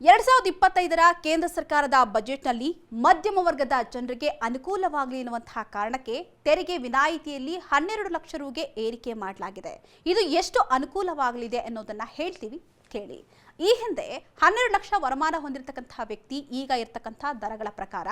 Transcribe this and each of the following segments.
2025ರ ಕೇಂದ್ರ ಸರ್ಕಾರದ ಬಜೆಟ್ನಲ್ಲಿ ಮಧ್ಯಮ ವರ್ಗದ ಜನರಿಗೆ ಅನುಕೂಲವಾಗಲಿ ಎನ್ನುವಂತಹ ಕಾರಣಕ್ಕೆ ತೆರಿಗೆ ವಿನಾಯಿತಿಯಲ್ಲಿ 12 ಲಕ್ಷ ರುಗೆ ಏರಿಕೆ ಮಾಡಲಾಗಿದೆ. ಇದು ಎಷ್ಟು ಅನುಕೂಲವಾಗಲಿದೆ ಅನ್ನೋದನ್ನ ಹೇಳ್ತೀವಿ, ಕೇಳಿ. ಈ ಹಿಂದೆ 12 ಲಕ್ಷ ವರಮಾನ ಹೊಂದಿರತಕ್ಕಂತಹ ವ್ಯಕ್ತಿ ಈಗ ಇರತಕ್ಕಂತಹ ದರಗಳ ಪ್ರಕಾರ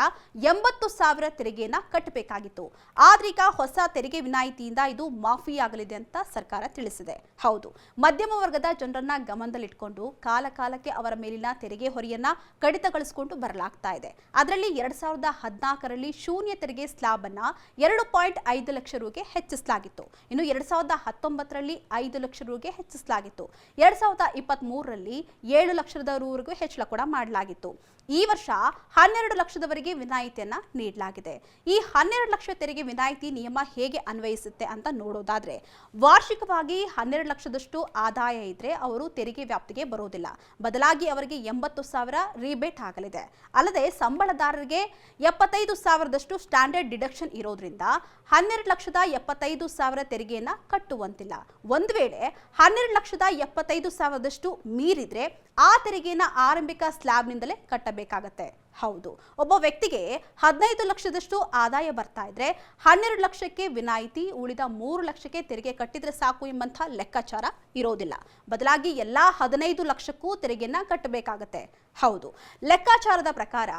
80,000 ತೆರಿಗೆಯನ್ನ ಕಟ್ಟಬೇಕಾಗಿತ್ತು. ಆದ್ರೀಗ ಹೊಸ ತೆರಿಗೆ ವಿನಾಯಿತಿಯಿಂದ ಇದು ಮಾಫಿಯಾಗಲಿದೆ ಅಂತ ಸರ್ಕಾರ ತಿಳಿಸಿದೆ. ಹೌದು, ಮಧ್ಯಮ ವರ್ಗದ ಜನರನ್ನ ಗಮನದಲ್ಲಿಟ್ಕೊಂಡು ಕಾಲಕಾಲಕ್ಕೆ ಅವರ ಮೇಲಿನ ತೆರಿಗೆ ಹೊರೆಯನ್ನ ಕಡಿತಗೊಳಿಸಿಕೊಂಡು ಬರಲಾಗ್ತಾ ಇದೆ. ಅದರಲ್ಲಿ 2014ರಲ್ಲಿ ಶೂನ್ಯ ತೆರಿಗೆ ಸ್ಲಾಬ್ ಅನ್ನ 2.5 ಲಕ್ಷ ರುಗೆ ಹೆಚ್ಚಿಸಲಾಗಿತ್ತು. ಇನ್ನು 2019ರಲ್ಲಿ 5 ಲಕ್ಷ ರುಗೆ ಹೆಚ್ಚಿಸಲಾಗಿತ್ತು. 2023ರಲ್ಲಿ 7 ಲಕ್ಷದವರೆಗೂ ಹೆಚ್ಚಳ ಕೂಡ ಮಾಡಲಾಗಿತ್ತು. ಈ ವರ್ಷ 12 ಲಕ್ಷದವರೆಗೆ ವಿನಾಯಿತಿಯನ್ನ ನೀಡಲಾಗಿದೆ. ಈ 12 ಲಕ್ಷ ತೆರಿಗೆ ವಿನಾಯಿತಿ ನಿಯಮ ಹೇಗೆ ಅನ್ವಯಿಸುತ್ತೆ ಅಂತ ನೋಡೋದಾದ್ರೆ, ವಾರ್ಷಿಕವಾಗಿ 12 ಲಕ್ಷದಷ್ಟು ಆದಾಯ ಇದ್ರೆ ಅವರು ತೆರಿಗೆ ವ್ಯಾಪ್ತಿಗೆ ಬರೋದಿಲ್ಲ. ಬದಲಾಗಿ ಅವರಿಗೆ 80,000 ರೀಬೇಟ್ ಆಗಲಿದೆ. ಅಲ್ಲದೆ ಸಂಬಳದಾರರಿಗೆ 75,000ದಷ್ಟು ಸ್ಟ್ಯಾಂಡರ್ಡ್ ಡಿಡಕ್ಷನ್ ಇರೋದ್ರಿಂದ 12,75,000 ತೆರಿಗೆಯನ್ನ ಕಟ್ಟುವಂತಿಲ್ಲ. ಒಂದು ವೇಳೆ 12,75,000ದಷ್ಟು ಮೀರಿದ್ರೆ ಆ ತೆರಿಗೆಯನ್ನ ಆರಂಭಿಕ ಸ್ಲಾಬ್ನಿಂದಲೇ ಕಟ್ಟಬೇಕಾಗತ್ತೆ. ಹೌದು, ಒಬ್ಬ ವ್ಯಕ್ತಿಗೆ 15 ಲಕ್ಷದಷ್ಟು ಆದಾಯ ಬರ್ತಾ ಇದ್ರೆ 12 ಲಕ್ಷಕ್ಕೆ ವಿನಾಯಿತಿ, ಉಳಿದ 3 ಲಕ್ಷಕ್ಕೆ ತೆರಿಗೆ ಕಟ್ಟಿದ್ರೆ ಸಾಕು ಎಂಬಂತಹ ಲೆಕ್ಕಾಚಾರ ಇರೋದಿಲ್ಲ. ಬದಲಾಗಿ ಎಲ್ಲಾ 15 ಲಕ್ಷಕ್ಕೂ ತೆರಿಗೆಯನ್ನ ಕಟ್ಟಬೇಕಾಗತ್ತೆ. ಹೌದು, ಲೆಕ್ಕಾಚಾರದ ಪ್ರಕಾರ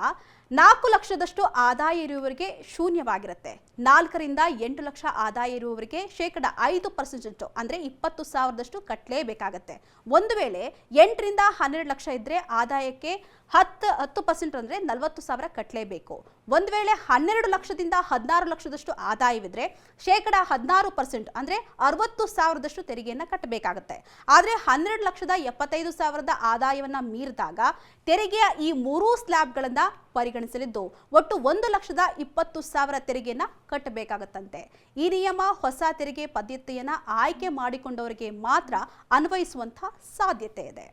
4 ಲಕ್ಷದಷ್ಟು ಆದಾಯ ಇರುವವರಿಗೆ ಶೂನ್ಯವಾಗಿರುತ್ತೆ. 4ರಿಂದ 8 ಲಕ್ಷ ಆದಾಯ ಇರುವವರಿಗೆ 5% ಅಂದ್ರೆ 20,000ದಷ್ಟು ಕಟ್ಟಲೇಬೇಕಾಗತ್ತೆ. ಒಂದು ವೇಳೆ 8ರಿಂದ 12 ಲಕ್ಷ ಇದ್ರೆ ಆದಾಯಕ್ಕೆ 10% ಅಂದ್ರೆ 40,000 ಕಟ್ಟಲೇಬೇಕು. ಒಂದು ವೇಳೆ 12 ಲಕ್ಷದಿಂದ 16 ಲಕ್ಷದಷ್ಟು ಆದಾಯವಿದ್ರೆ 16% ಅಂದ್ರೆ 60,000ದಷ್ಟು ತೆರಿಗೆಯನ್ನ ಕಟ್ಟಬೇಕಾಗತ್ತೆ. ಆದ್ರೆ 12,75,000 ಆದಾಯವನ್ನ ಮೀರಿದಾಗ ತೆರಿಗೆಯ ಈ 3 ಸ್ಲ್ಯಾಬ್ಗಳನ್ನ ಪರಿಗಣಿಸಲಿದ್ದು ಒಟ್ಟು 1,20,000 ತೆರಿಗೆಯನ್ನ ಕಟ್ಟಬೇಕಾಗತ್ತಂತೆ. ಈ ನಿಯಮ ಹೊಸ ತೆರಿಗೆ ಪದ್ಧತಿಯನ್ನ ಆಯ್ಕೆ ಮಾಡಿಕೊಂಡವರಿಗೆ ಮಾತ್ರ ಅನ್ವಯಿಸುವಂತಹ ಸಾಧ್ಯತೆ ಇದೆ.